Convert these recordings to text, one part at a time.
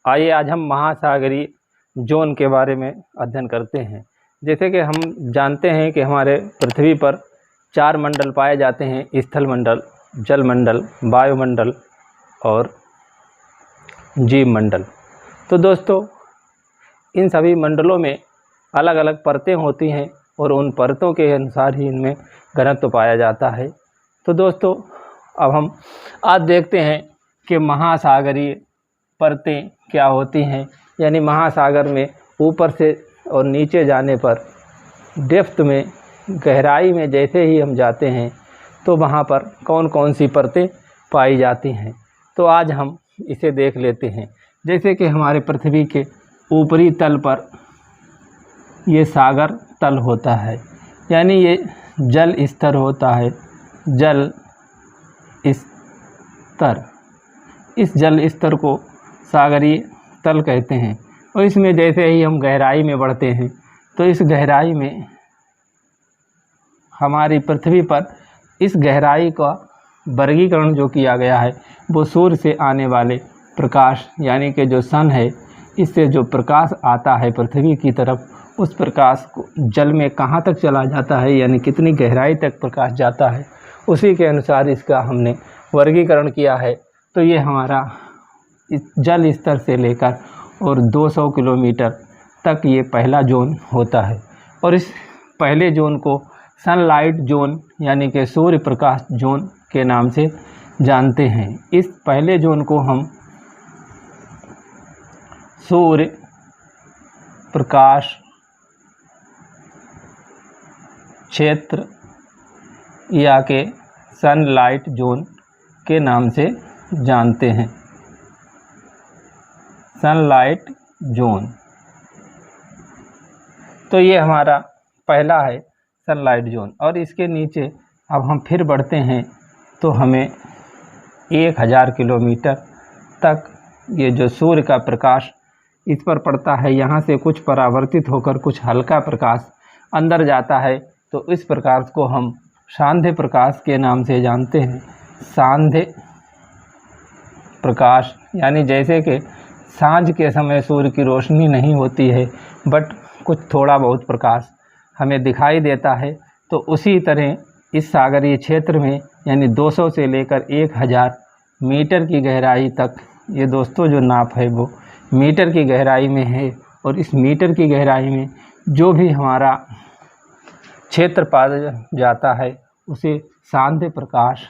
आइए आज हम महासागरीय जोन के बारे में अध्ययन करते हैं। जैसे कि हम जानते हैं कि हमारे पृथ्वी पर 4 मंडल पाए जाते हैं, स्थल मंडल, जल मंडल, वायुमंडल और जीव मंडल। तो दोस्तों, इन सभी मंडलों में अलग अलग परतें होती हैं और उन परतों के अनुसार ही इनमें घनत्व पाया जाता है। तो दोस्तों, अब हम आज देखते हैं कि महासागरीय परतें क्या होती हैं, यानी महासागर में ऊपर से और नीचे जाने पर डेप्थ में, गहराई में जैसे ही हम जाते हैं तो वहाँ पर कौन कौन सी परतें पाई जाती हैं। तो आज हम इसे देख लेते हैं। जैसे कि हमारे पृथ्वी के ऊपरी तल पर ये सागर तल होता है, यानी ये जल स्तर होता है, जल स्तर। इस जल स्तर को सागरीय तल कहते हैं। और इसमें जैसे ही हम गहराई में बढ़ते हैं तो इस गहराई में हमारी पृथ्वी पर इस गहराई का वर्गीकरण जो किया गया है वो सूर्य से आने वाले प्रकाश, यानी कि जो सन है, इससे जो प्रकाश आता है पृथ्वी की तरफ, उस प्रकाश को जल में कहाँ तक चला जाता है, यानी कितनी गहराई तक प्रकाश जाता है, उसी के अनुसार इसका हमने वर्गीकरण किया है। तो ये हमारा इस जल स्तर से लेकर और 200 किलोमीटर तक ये पहला जोन होता है। और इस पहले जोन को सनलाइट जोन, यानी कि सूर्य प्रकाश जोन के नाम से जानते हैं। इस पहले जोन को हम सूर्य प्रकाश क्षेत्र या के सनलाइट जोन के नाम से जानते हैं। सनलाइट जोन, तो ये हमारा पहला है सनलाइट जोन। और इसके नीचे अब हम फिर बढ़ते हैं तो हमें 1000 किलोमीटर तक ये जो सूर्य का प्रकाश इस पर पड़ता है, यहाँ से कुछ परावर्तित होकर कुछ हल्का प्रकाश अंदर जाता है, तो इस प्रकाश को हम सांध्य प्रकाश के नाम से जानते हैं। सांध्य प्रकाश, यानी जैसे कि सांझ के समय सूर्य की रोशनी नहीं होती है बट कुछ थोड़ा बहुत प्रकाश हमें दिखाई देता है, तो उसी तरह इस सागरीय क्षेत्र में, यानी 200 से लेकर 1000 मीटर की गहराई तक, ये दोस्तों जो नाप है वो मीटर की गहराई में है। और इस मीटर की गहराई में जो भी हमारा क्षेत्र पाया जाता है उसे सांध्य प्रकाश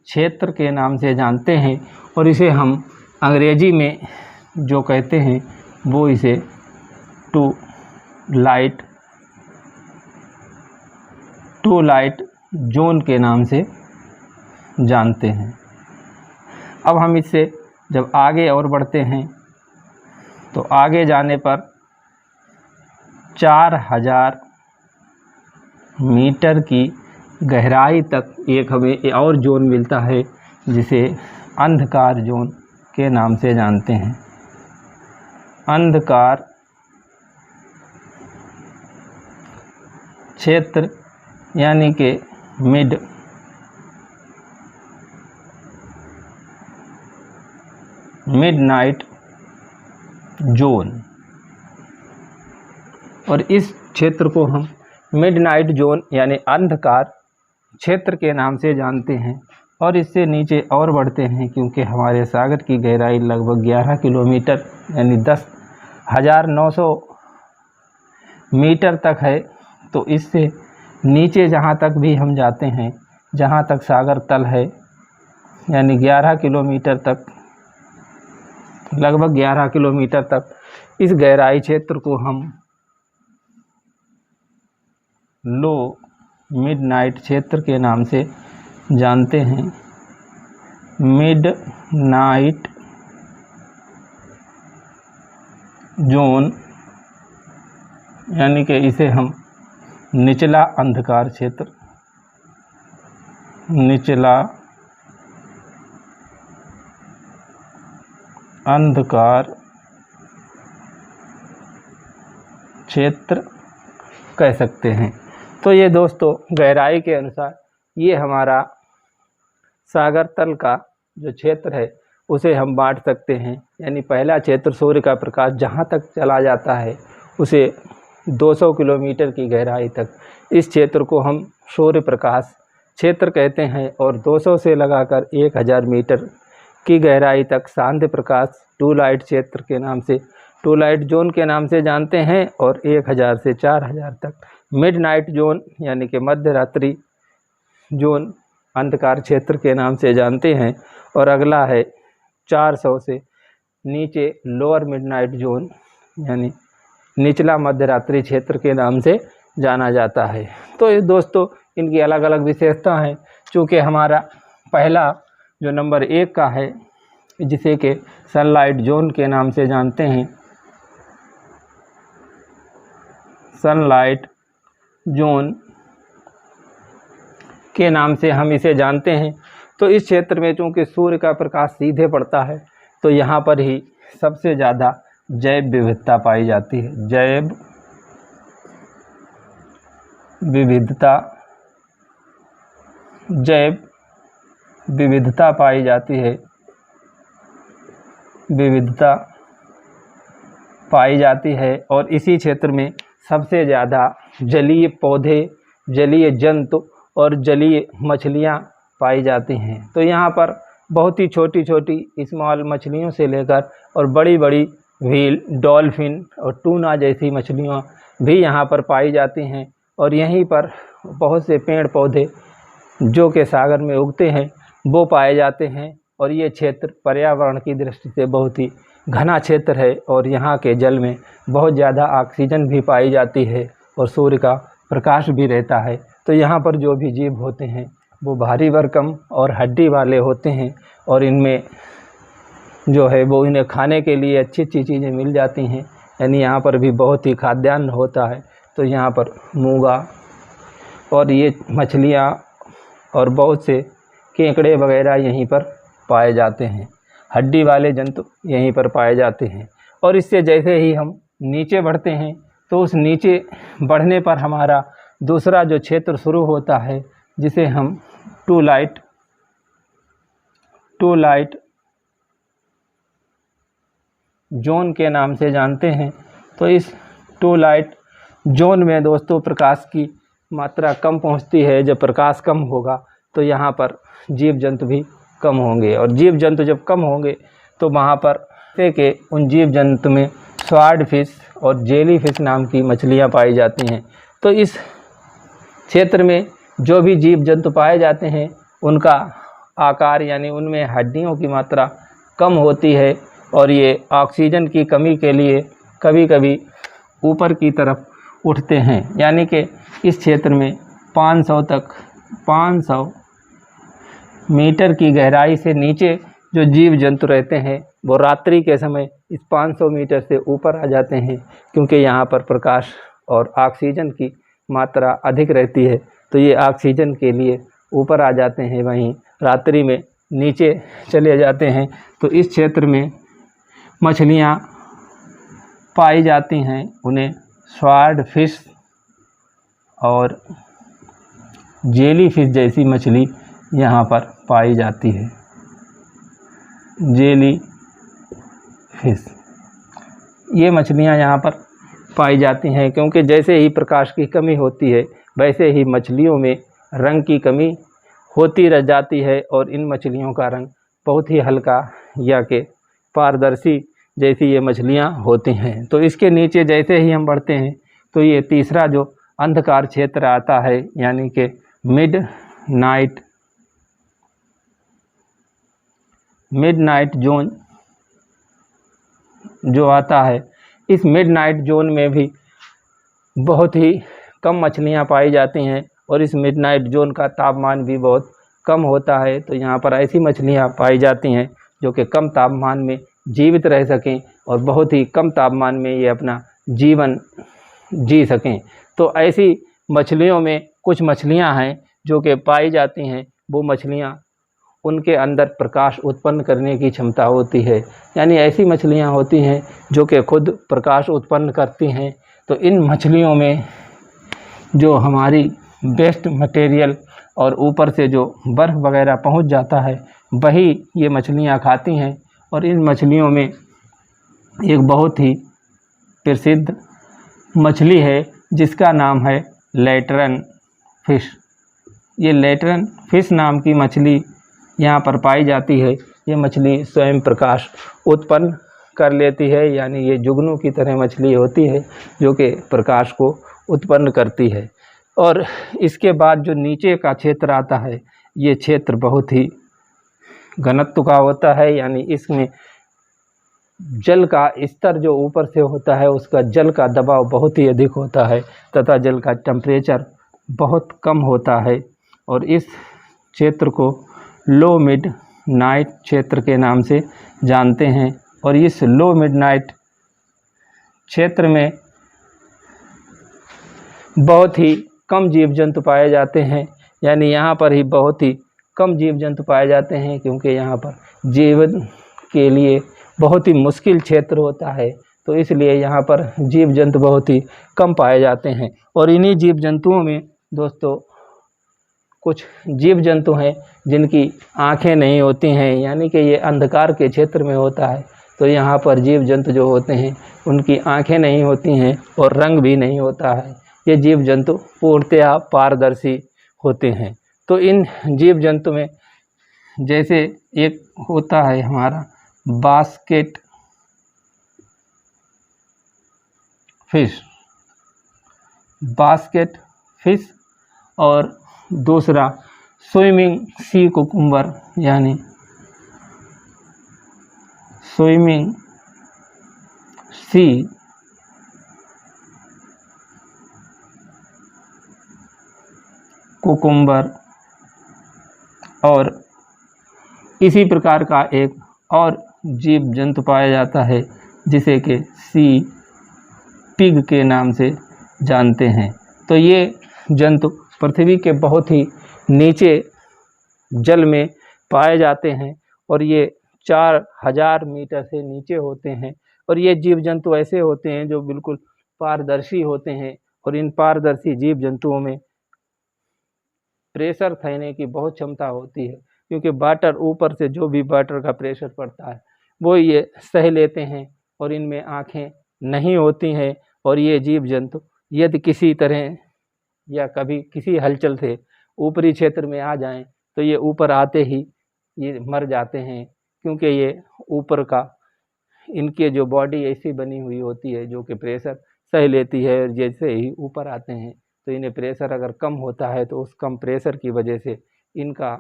क्षेत्र के नाम से जानते हैं। और इसे हम अंग्रेजी में जो कहते हैं वो इसे टू लाइट जोन के नाम से जानते हैं। अब हम इससे जब आगे और बढ़ते हैं तो आगे जाने पर 4000 मीटर की गहराई तक एक हमें और जोन मिलता है, जिसे अंधकार जोन के नाम से जानते हैं। अंधकार क्षेत्र, यानी कि मिडनाइट जोन। और इस क्षेत्र को हम मिडनाइट जोन यानी अंधकार क्षेत्र के नाम से जानते हैं। और इससे नीचे और बढ़ते हैं, क्योंकि हमारे सागर की गहराई लगभग 11 किलोमीटर यानी 10,900 मीटर तक है, तो इससे नीचे जहाँ तक भी हम जाते हैं, जहाँ तक सागर तल है, यानी 11 किलोमीटर तक, लगभग 11 किलोमीटर तक इस गहराई क्षेत्र को हम लो मिडनाइट क्षेत्र के नाम से जानते हैं। मिडनाइट जोन, यानी कि इसे हम निचला अंधकार क्षेत्र, निचला अंधकार क्षेत्र कह सकते हैं। तो ये दोस्तों गहराई के अनुसार ये हमारा सागर तल का जो क्षेत्र है उसे हम बांट सकते हैं। यानी पहला क्षेत्र सूर्य का प्रकाश जहाँ तक चला जाता है उसे 200 किलोमीटर की गहराई तक, इस क्षेत्र को हम सूर्य प्रकाश क्षेत्र कहते हैं। और 200 से लगाकर 1000 मीटर की गहराई तक सांध्य प्रकाश टू लाइट क्षेत्र के नाम से, टू लाइट जोन के नाम से जानते हैं। और 1000 से 4000 तक मिडनाइट जोन यानी कि मध्य रात्रि जोन अंधकार क्षेत्र के नाम से जानते हैं। और अगला है 400 से नीचे लोअर मिडनाइट जोन यानी निचला मध्य रात्रि क्षेत्र के नाम से जाना जाता है। तो ये दोस्तों इनकी अलग अलग विशेषता हैं। चूँकि हमारा पहला जो नंबर 1 का है जिसे कि सनलाइट जोन के नाम से जानते हैं, सनलाइट जोन के नाम से हम इसे जानते हैं। तो इस क्षेत्र में चूँकि सूर्य का प्रकाश सीधे पड़ता है तो यहाँ पर ही सबसे ज़्यादा जैव विविधता पाई जाती है। जैव विविधता पाई जाती है, विविधता पाई जाती है। और इसी क्षेत्र में सबसे ज़्यादा जलीय पौधे, जलीय जंतु और जलीय मछलियाँ पाई जाती हैं। तो यहाँ पर बहुत ही छोटी छोटी स्मॉल मछलियों से लेकर और बड़ी बड़ी व्हील, डॉल्फिन और टूना जैसी मछलियाँ भी यहाँ पर पाई जाती हैं। और यहीं पर बहुत से पेड़ पौधे जो कि सागर में उगते हैं वो पाए जाते हैं। और ये क्षेत्र पर्यावरण की दृष्टि से बहुत ही घना क्षेत्र है और यहाँ के जल में बहुत ज़्यादा ऑक्सीजन भी पाई जाती है और सूर्य का प्रकाश भी रहता है। तो यहाँ पर जो भी जीव होते हैं वो भारी भरकम और हड्डी वाले होते हैं और इनमें जो है वो इन्हें खाने के लिए अच्छी अच्छी चीज़ें मिल जाती हैं। यानी यहाँ पर भी बहुत ही खाद्यान्न होता है। तो यहाँ पर मूंगा और ये मछलियाँ और बहुत से केकड़े वगैरह यहीं पर पाए जाते हैं। हड्डी वाले जंतु यहीं पर पाए जाते हैं। और इससे जैसे ही हम नीचे बढ़ते हैं तो उस नीचे बढ़ने पर हमारा दूसरा जो क्षेत्र शुरू होता है जिसे हम टू लाइट जोन के नाम से जानते हैं। तो इस टू लाइट जोन में दोस्तों प्रकाश की मात्रा कम पहुंचती है। जब प्रकाश कम होगा तो यहाँ पर जीव जंतु भी कम होंगे और जीव जंतु जब कम होंगे तो वहाँ पर के उन जीव जंतु में स्वॉर्ड फिश और जेली फिश नाम की मछलियाँ पाई जाती हैं। तो इस क्षेत्र में जो भी जीव जंतु पाए जाते हैं उनका आकार यानी उनमें हड्डियों की मात्रा कम होती है और ये ऑक्सीजन की कमी के लिए कभी कभी ऊपर की तरफ उठते हैं। यानी कि इस क्षेत्र में 500 मीटर की गहराई से नीचे जो जीव जंतु रहते हैं वो रात्रि के समय इस 500 मीटर से ऊपर आ जाते हैं क्योंकि यहाँ पर प्रकाश और ऑक्सीजन की मात्रा अधिक रहती है। तो ये ऑक्सीजन के लिए ऊपर आ जाते हैं, वहीं रात्रि में नीचे चले जाते हैं। तो इस क्षेत्र में मछलियाँ पाई जाती हैं, उन्हें स्वॉर्ड फिश और जेली फिश जैसी मछली यहाँ पर पाई जाती है। जेली फिश ये मछलियाँ यहाँ पर पाई जाती हैं क्योंकि जैसे ही प्रकाश की कमी होती है वैसे ही मछलियों में रंग की कमी होती रह जाती है और इन मछलियों का रंग बहुत ही हल्का या कि पारदर्शी जैसी ये मछलियाँ होती हैं। तो इसके नीचे जैसे ही हम बढ़ते हैं तो ये तीसरा जो अंधकार क्षेत्र आता है यानी कि मिडनाइट जोन जो आता है। इस मिडनाइट जोन में भी बहुत ही कम मछलियाँ पाई जाती हैं और इस मिडनाइट जोन का तापमान भी बहुत कम होता है। तो यहाँ पर ऐसी मछलियाँ पाई जाती हैं जो कि कम तापमान में जीवित रह सकें और बहुत ही कम तापमान में ये अपना जीवन जी सकें। तो ऐसी मछलियों में कुछ मछलियाँ हैं जो कि पाई जाती हैं। वो मछलियाँ उनके अंदर प्रकाश उत्पन्न करने की क्षमता होती है, यानी ऐसी मछलियाँ होती हैं जो कि खुद प्रकाश उत्पन्न करती हैं। तो इन मछलियों में जो हमारी वेस्ट मटेरियल और ऊपर से जो बर्फ़ वगैरह पहुंच जाता है वही ये मछलियाँ खाती हैं। और इन मछलियों में एक बहुत ही प्रसिद्ध मछली है जिसका नाम है लैटरन फिश। ये लैटरन फिश नाम की मछली यहाँ पर पाई जाती है। ये मछली स्वयं प्रकाश उत्पन्न कर लेती है, यानी ये जुगनू की तरह मछली होती है जो कि प्रकाश को उत्पन्न करती है। और इसके बाद जो नीचे का क्षेत्र आता है, ये क्षेत्र बहुत ही घनत्व का होता है, यानी इसमें जल का स्तर जो ऊपर से होता है उसका जल का दबाव बहुत ही अधिक होता है तथा जल का टेम्परेचर बहुत कम होता है। और इस क्षेत्र को लो मिड नाइट क्षेत्र के नाम से जानते हैं। और इस लो मिड नाइट क्षेत्र में बहुत ही कम जीव जंतु पाए जाते हैं, यानी यहाँ पर ही बहुत ही कम जीव जंतु पाए जाते हैं, क्योंकि यहाँ पर जीवन के लिए बहुत ही मुश्किल क्षेत्र होता है, तो इसलिए यहाँ पर जीव जंतु बहुत ही कम पाए जाते हैं। और इन्हीं जीव जंतुओं में दोस्तों कुछ जीव जंतु हैं जिनकी आँखें नहीं होती हैं, यानी कि ये अंधकार के क्षेत्र में होता है, तो यहाँ पर जीव जंतु जो होते हैं उनकी आँखें नहीं होती हैं और रंग भी नहीं होता है। ये जीव जंतु पूर्णतया पारदर्शी होते हैं। तो इन जीव जंतु में जैसे एक होता है हमारा बास्केट फिश और दूसरा स्विमिंग सी कुकुम्बर, यानी स्विमिंग सी कुकुम्बर। और इसी प्रकार का एक और जीव जंतु पाया जाता है जिसे कि सी पिग के नाम से जानते हैं। तो ये जंतु पृथ्वी के बहुत ही नीचे जल में पाए जाते हैं और ये 4000 मीटर से नीचे होते हैं। और ये जीव जंतु ऐसे होते हैं जो बिल्कुल पारदर्शी होते हैं। और इन पारदर्शी जीव जंतुओं में प्रेशर सहने की बहुत क्षमता होती है, क्योंकि वाटर ऊपर से जो भी वाटर का प्रेशर पड़ता है वो ये सह लेते हैं। और इनमें आँखें नहीं होती हैं। और ये जीव जंतु यदि किसी तरह या कभी किसी हलचल से ऊपरी क्षेत्र में आ जाएं तो ये ऊपर आते ही ये मर जाते हैं, क्योंकि ये ऊपर का इनके जो बॉडी ऐसी बनी हुई होती है जो कि प्रेशर सह लेती है। और जैसे ही ऊपर आते हैं तो इन्हें प्रेशर अगर कम होता है तो उस कम प्रेशर की वजह से इनका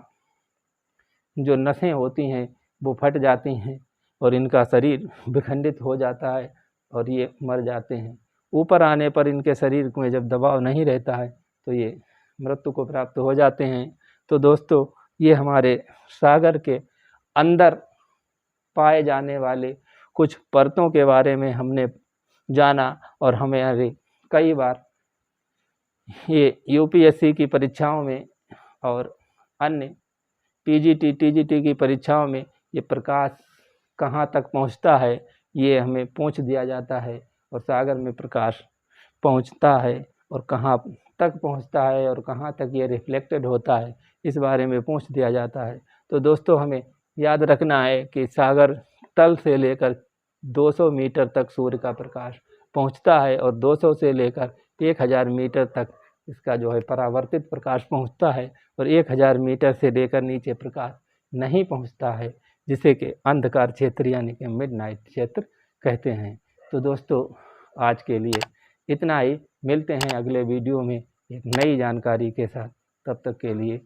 जो नसें होती हैं वो फट जाती हैं और इनका शरीर विखंडित हो जाता है और ये मर जाते हैं। ऊपर आने पर इनके शरीर में जब दबाव नहीं रहता है तो ये मृत्यु को प्राप्त हो जाते हैं। तो दोस्तों ये हमारे सागर के अंदर पाए जाने वाले कुछ परतों के बारे में हमने जाना। और हमें कई बार ये यूपीएससी की परीक्षाओं में और अन्य पीजीटी टीजीटी की परीक्षाओं में ये प्रकाश कहाँ तक पहुँचता है ये हमें पूछ दिया जाता है, और सागर में प्रकाश पहुँचता है और कहाँ तक पहुँचता है और कहाँ तक ये रिफ्लेक्टेड होता है इस बारे में पूछ दिया जाता है। तो दोस्तों हमें याद रखना है कि सागर तल से लेकर 200 मीटर तक सूर्य का प्रकाश पहुँचता है और 200 से लेकर 1000 मीटर तक इसका जो है परावर्तित प्रकाश पहुँचता है और 1000 मीटर से लेकर नीचे प्रकाश नहीं पहुँचता है, जिसे कि अंधकार क्षेत्र यानी कि मिडनाइट क्षेत्र कहते हैं। तो दोस्तों आज के लिए इतना ही, मिलते हैं अगले वीडियो में एक नई जानकारी के साथ। तब तक के लिए